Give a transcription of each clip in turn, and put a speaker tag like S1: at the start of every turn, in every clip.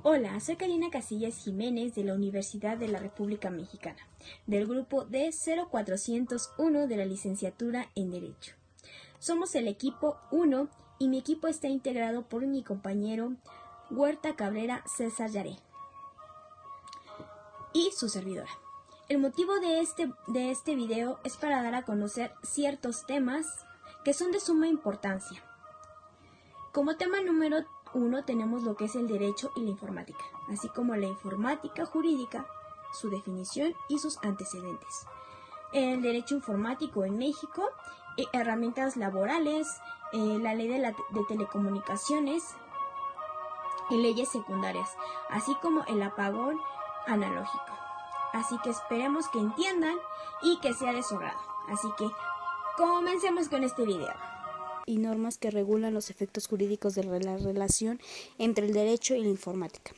S1: Hola, soy Karina Casillas Jiménez de la Universidad de la República Mexicana, del grupo D0401 de la licenciatura en Derecho. Somos el equipo 1 y mi equipo está integrado por mi compañero Huerta Cabrera César Yaré y su servidora. El motivo de este video es para dar a conocer ciertos temas que son de suma importancia. Como tema número 1 tenemos lo que es el derecho y la informática, así como la informática jurídica, su definición y sus antecedentes. El derecho informático en México, herramientas laborales, la ley de telecomunicaciones y leyes secundarias, así como el apagón analógico. Así que esperemos que entiendan y que sea de su agrado. Así que comencemos con este video.
S2: Y normas que regulan los efectos jurídicos de la relación entre el derecho y la informática.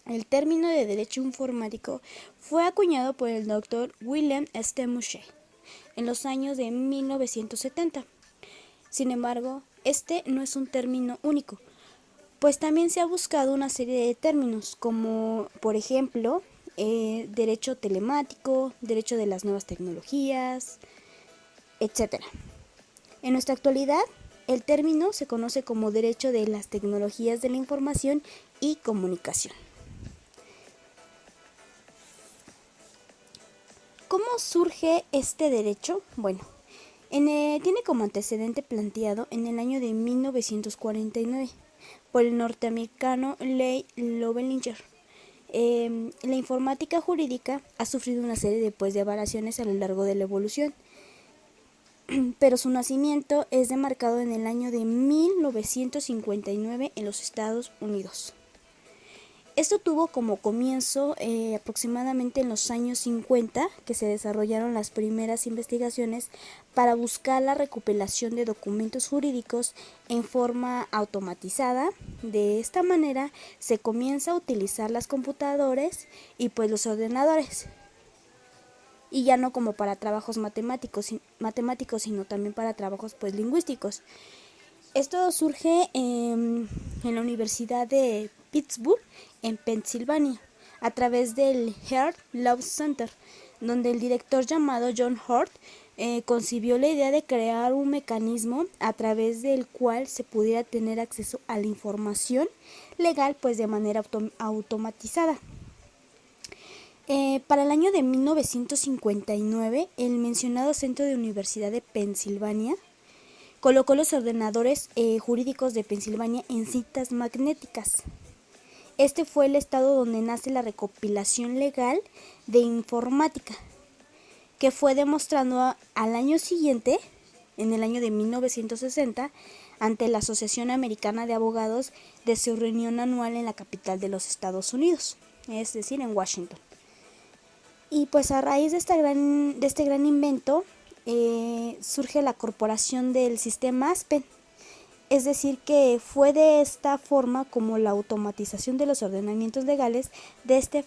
S2: El término de derecho informático fue acuñado por el doctor William S. Mouchet en los años de 1970. Sin embargo, este no es un término único, pues también se ha buscado una serie de términos como, por ejemplo, derecho telemático, derecho de las nuevas tecnologías, etc. En nuestra actualidad, el término se conoce como derecho de las tecnologías de la información y comunicación. ¿Cómo surge este derecho? Bueno, tiene como antecedente planteado en el año de 1949 por el norteamericano Leigh Loebelinger. La informática jurídica ha sufrido una serie de variaciones a lo largo de la evolución, pero su nacimiento es demarcado en el año de 1959 en los Estados Unidos. Esto tuvo como comienzo aproximadamente en los años 50, que se desarrollaron las primeras investigaciones para buscar la recopilación de documentos jurídicos en forma automatizada. De esta manera se comienza a utilizar las computadoras y pues los ordenadores, y ya no como para trabajos matemáticos, sino también para trabajos pues lingüísticos. Esto surge en la Universidad de Pittsburgh, en Pensilvania, a través del Heart Law Center, donde el director llamado John Hurt concibió la idea de crear un mecanismo a través del cual se pudiera tener acceso a la información legal pues de manera automatizada. Para el año de 1959, el mencionado Centro de Universidad de Pensilvania colocó los ordenadores jurídicos de Pensilvania en cintas magnéticas. Este fue el estado donde nace la recopilación legal de informática, que fue demostrando al año siguiente, en el año de 1960, ante la Asociación Americana de Abogados de su reunión anual en la capital de los Estados Unidos, es decir, en Washington. Y pues a raíz de este gran invento surge la corporación del sistema Aspen. Es decir, que fue de esta forma como la automatización de los ordenamientos legales de este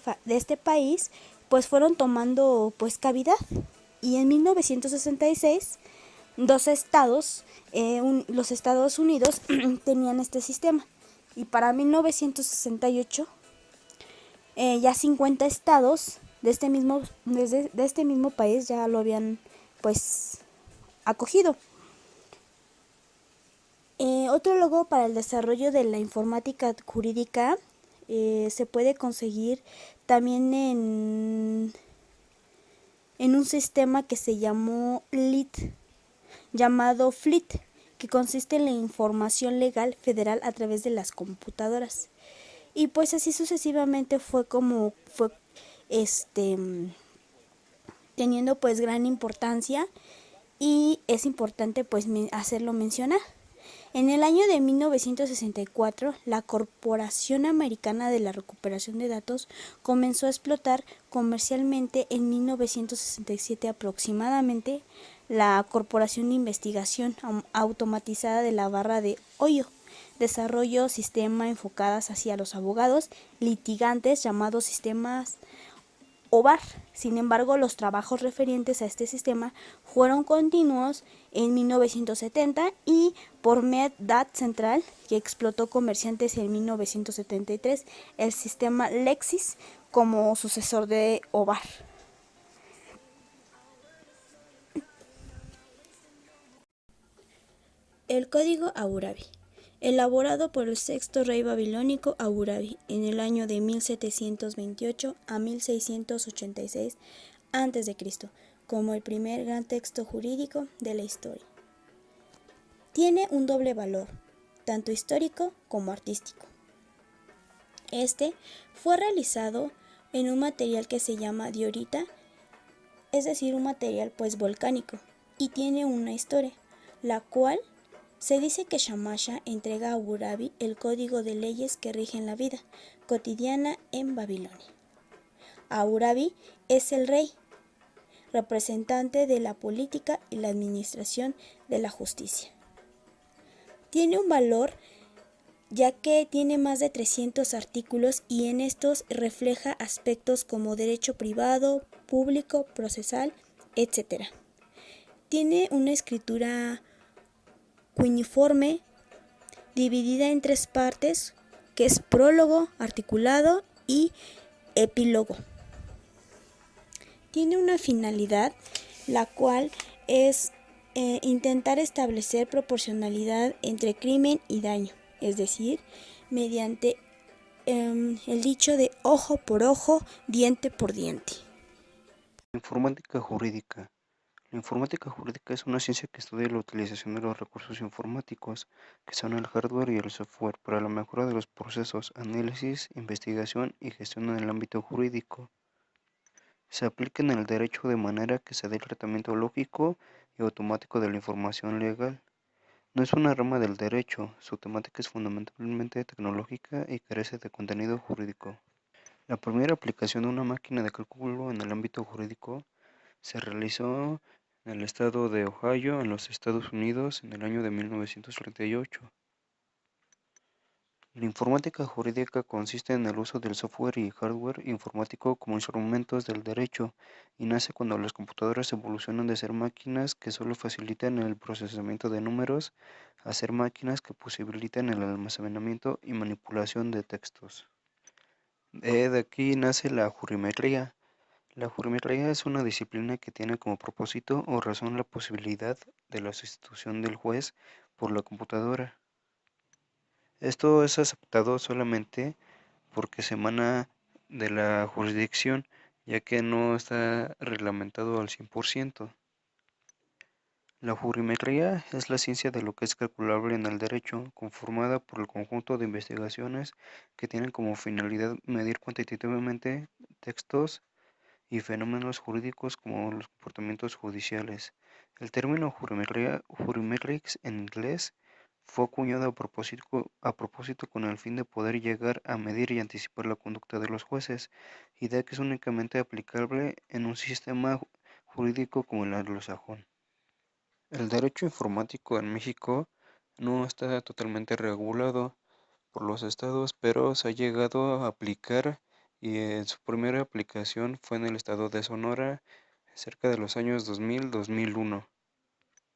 S2: país pues fueron tomando pues cavidad. Y en 1966 dos estados, los Estados Unidos tenían este sistema, y para 1968 ya 50 estados de este mismo país ya lo habían pues acogido. Otro logo para el desarrollo de la informática jurídica se puede conseguir también en un sistema que se llamó llamado FLIT, que consiste en la información legal federal a través de las computadoras. Y pues así sucesivamente fue como fue teniendo pues gran importancia, y es importante pues hacerlo mencionar. En el año de 1964, la Corporación Americana de la Recuperación de Datos comenzó a explotar comercialmente. En 1967 aproximadamente, la Corporación de Investigación Automatizada de la Barra de Ohio desarrolló sistemas enfocados hacia los abogados litigantes llamados sistemas OVAR. Sin embargo, los trabajos referentes a este sistema fueron continuos en 1970 y por MedDat Central, que explotó comerciantes en 1973, el sistema Lexis como sucesor de OVAR. El código Hammurabi, elaborado por el sexto rey babilónico Hammurabi en el año de 1728 a 1686 a.C., como el primer gran texto jurídico de la historia. Tiene un doble valor, tanto histórico como artístico. Este fue realizado en un material que se llama diorita, es decir, un material pues volcánico, y tiene una historia, la cual se dice que Shamasha entrega a Hammurabi el código de leyes que rigen la vida cotidiana en Babilonia. Hammurabi es el rey, representante de la política y la administración de la justicia. Tiene un valor ya que tiene más de 300 artículos y en estos refleja aspectos como derecho privado, público, procesal, etc. Tiene una escritura cuneiforme dividida en 3 partes, que es prólogo, articulado y epílogo. Tiene una finalidad, la cual es intentar establecer proporcionalidad entre crimen y daño, es decir, mediante el dicho de ojo por ojo, diente por diente.
S3: Informática jurídica. La informática jurídica es una ciencia que estudia la utilización de los recursos informáticos, que son el hardware y el software, para la mejora de los procesos, análisis, investigación y gestión en el ámbito jurídico. Se aplica en el derecho de manera que se dé el tratamiento lógico y automático de la información legal. No es una rama del derecho, su temática es fundamentalmente tecnológica y carece de contenido jurídico. La primera aplicación de una máquina de cálculo en el ámbito jurídico se realizó en el estado de Ohio, en los Estados Unidos, en el año de 1938. La informática jurídica consiste en el uso del software y hardware informático como instrumentos del derecho y nace cuando las computadoras evolucionan de ser máquinas que solo facilitan el procesamiento de números a ser máquinas que posibilitan el almacenamiento y manipulación de textos. De aquí nace la jurimetría. La jurimetría es una disciplina que tiene como propósito o razón la posibilidad de la sustitución del juez por la computadora. Esto es aceptado solamente porque se emana de la jurisdicción, ya que no está reglamentado al 100%. La jurimetría es la ciencia de lo que es calculable en el derecho, conformada por el conjunto de investigaciones que tienen como finalidad medir cuantitativamente textos y fenómenos jurídicos como los comportamientos judiciales. El término jurimetrics en inglés fue acuñado a propósito con el fin de poder llegar a medir y anticipar la conducta de los jueces, idea que es únicamente aplicable en un sistema jurídico como el anglosajón. El derecho informático en México no está totalmente regulado por los estados, pero se ha llegado a aplicar y en su primera aplicación fue en el estado de Sonora cerca de los años 2000-2001.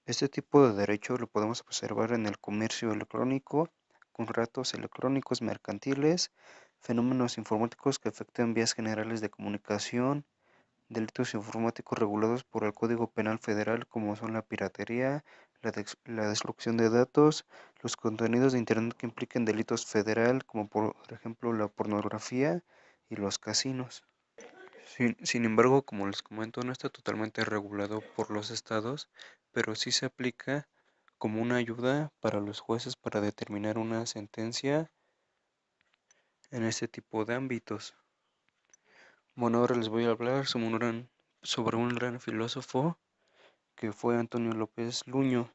S3: Este tipo de derecho lo podemos observar en el comercio electrónico, contratos electrónicos mercantiles, fenómenos informáticos que afectan vías generales de comunicación, delitos informáticos regulados por el Código Penal Federal como son la piratería, la destrucción de datos, los contenidos de Internet que impliquen delitos federal como por ejemplo la pornografía y los casinos. Sin embargo, como les comento, no está totalmente regulado por los estados, pero sí se aplica como una ayuda para los jueces para determinar una sentencia en este tipo de ámbitos. Bueno, ahora les voy a hablar sobre un gran filósofo que fue Antonio López Luño.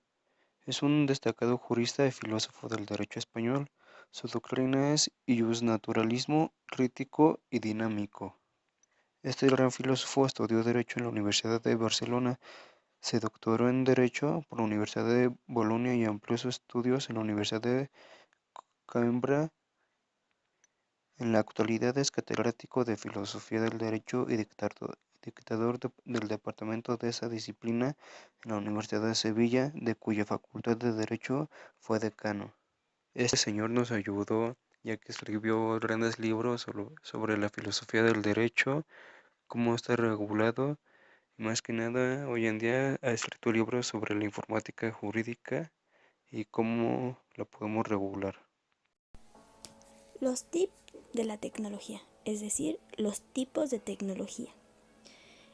S3: Es un destacado jurista y filósofo del derecho español. Su doctrina es iusnaturalismo crítico y dinámico. Este gran filósofo estudió Derecho en la Universidad de Barcelona, se doctoró en Derecho por la Universidad de Bolonia y amplió sus estudios en la Universidad de Coimbra En la actualidad es catedrático de Filosofía del Derecho y dictador del departamento de esa disciplina en la Universidad de Sevilla, de cuya Facultad de Derecho fue decano. Este señor nos ayudó ya que escribió grandes libros sobre la filosofía del derecho, cómo está regulado, y más que nada hoy en día ha escrito libros sobre la informática jurídica y cómo la podemos regular.
S2: Los tips de la tecnología, es decir, los tipos de tecnología.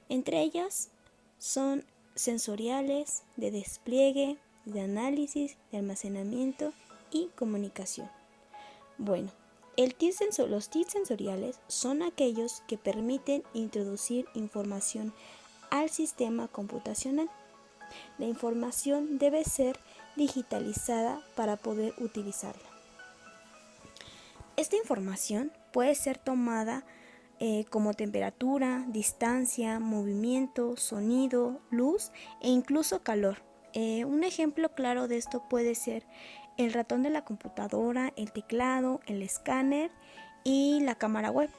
S2: Entre ellas son sensoriales, de despliegue, de análisis, de almacenamiento y comunicación. Bueno, los tips sensoriales son aquellos que permiten introducir información al sistema computacional. La información debe ser digitalizada para poder utilizarla. Esta información puede ser tomada como temperatura, distancia, movimiento, sonido, luz e incluso calor. Un ejemplo claro de esto puede ser el ratón de la computadora, el teclado, el escáner y la cámara web.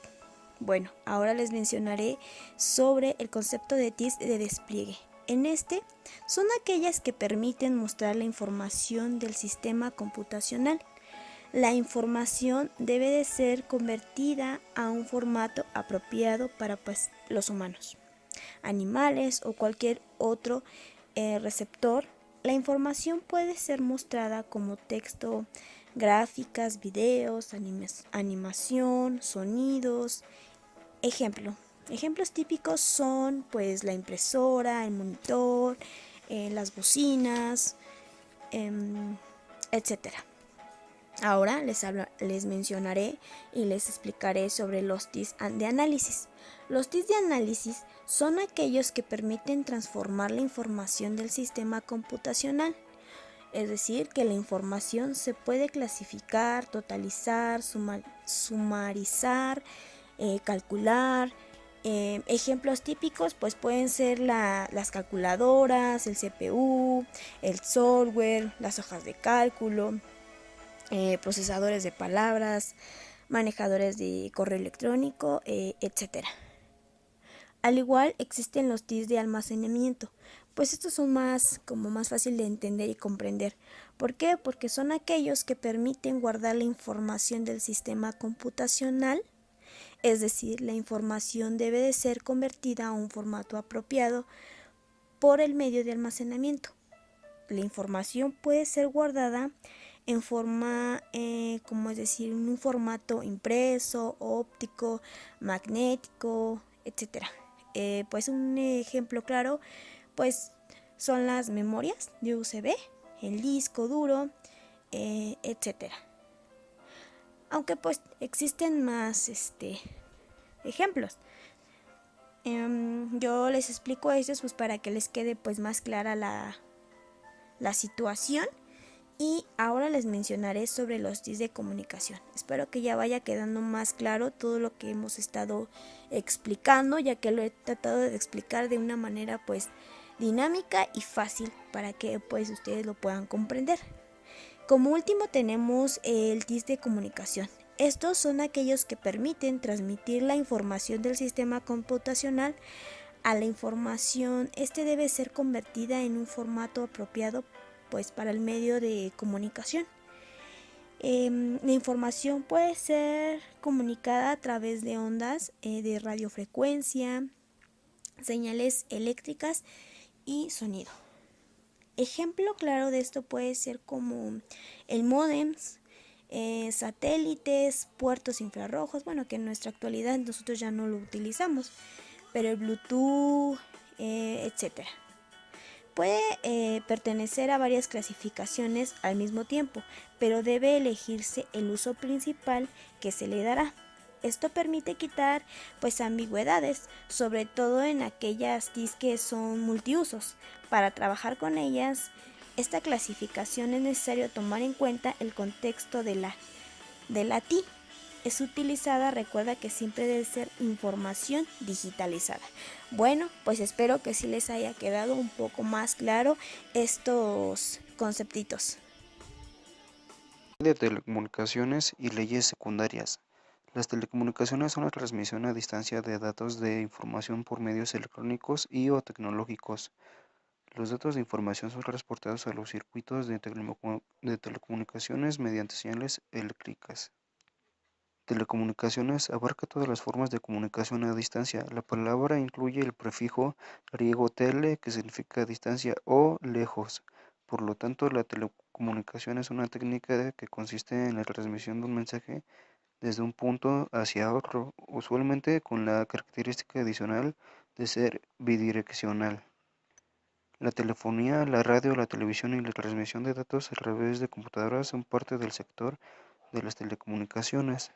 S2: Bueno, ahora les mencionaré sobre el concepto de TIS de despliegue. En este son aquellas que permiten mostrar la información del sistema computacional. La información debe de ser convertida a un formato apropiado para los humanos, animales o cualquier otro receptor. La información puede ser mostrada como texto, gráficas, videos, animación, sonidos. Ejemplos típicos son pues la impresora, el monitor, las bocinas, etcétera. Ahora les mencionaré y les explicaré sobre los TIS de análisis. Los TIS de análisis son aquellos que permiten transformar la información del sistema computacional. Es decir, que la información se puede clasificar, totalizar, sumarizar, calcular. Ejemplos típicos pues pueden ser las calculadoras, el CPU, el software, las hojas de cálculo, procesadores de palabras, manejadores de correo electrónico, etc. Al igual existen los TIS de almacenamiento, pues estos son más fácil de entender y comprender. ¿Por qué? Porque son aquellos que permiten guardar la información del sistema computacional, es decir, la información debe de ser convertida a un formato apropiado por el medio de almacenamiento. La información puede ser guardada en forma, en un formato impreso, óptico, magnético, etc. Pues un ejemplo claro, pues son las memorias de USB, el disco duro, etc. Aunque pues existen más ejemplos. Yo les explico estos pues para que les quede pues más clara la situación. Y ahora les mencionaré sobre los TIS de comunicación. Espero que ya vaya quedando más claro todo lo que hemos estado explicando, ya que lo he tratado de explicar de una manera pues dinámica y fácil para que pues ustedes lo puedan comprender. Como último tenemos el TIS de comunicación. Estos son aquellos que permiten transmitir la información del sistema computacional a la información. Debe ser convertida en un formato apropiado pues para el medio de comunicación. La información puede ser comunicada a través de ondas de radiofrecuencia, señales eléctricas y sonido. Ejemplo claro de esto puede ser como el módems, satélites, puertos infrarrojos, bueno, que en nuestra actualidad nosotros ya no lo utilizamos, pero el Bluetooth, etcétera. Puede pertenecer a varias clasificaciones al mismo tiempo, pero debe elegirse el uso principal que se le dará. Esto permite quitar pues ambigüedades, sobre todo en aquellas TIS que son multiusos. Para trabajar con ellas, esta clasificación es necesario tomar en cuenta el contexto de la TI. Es utilizada, recuerda que siempre debe ser información digitalizada. Bueno, pues espero que sí les haya quedado un poco más claro estos conceptitos.
S3: De telecomunicaciones y leyes secundarias. Las telecomunicaciones son la transmisión a distancia de datos de información por medios electrónicos y o tecnológicos. Los datos de información son transportados a los circuitos de telecomunicaciones mediante señales eléctricas. Telecomunicaciones abarca todas las formas de comunicación a distancia. La palabra incluye el prefijo griego tele, que significa distancia o lejos. Por lo tanto, la telecomunicación es una técnica que consiste en la transmisión de un mensaje desde un punto hacia otro, usualmente con la característica adicional de ser bidireccional. La telefonía, la radio, la televisión y la transmisión de datos a través de computadoras son parte del sector de las telecomunicaciones.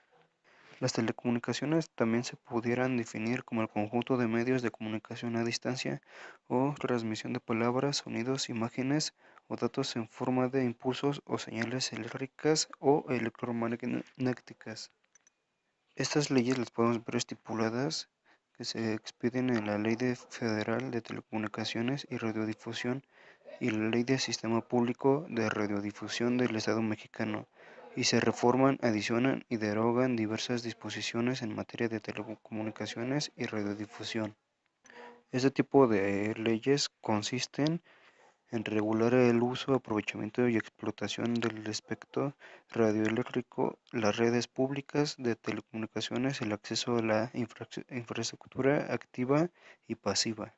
S3: Las telecomunicaciones también se pudieran definir como el conjunto de medios de comunicación a distancia o transmisión de palabras, sonidos, imágenes o datos en forma de impulsos o señales eléctricas o electromagnéticas. Estas leyes las podemos ver estipuladas que se expiden en la Ley Federal de Telecomunicaciones y Radiodifusión y la Ley del Sistema Público de Radiodifusión del Estado Mexicano, y se reforman, adicionan y derogan diversas disposiciones en materia de telecomunicaciones y radiodifusión. Este tipo de leyes consisten en regular el uso, aprovechamiento y explotación del espectro radioeléctrico, las redes públicas de telecomunicaciones, el acceso a la infraestructura activa y pasiva.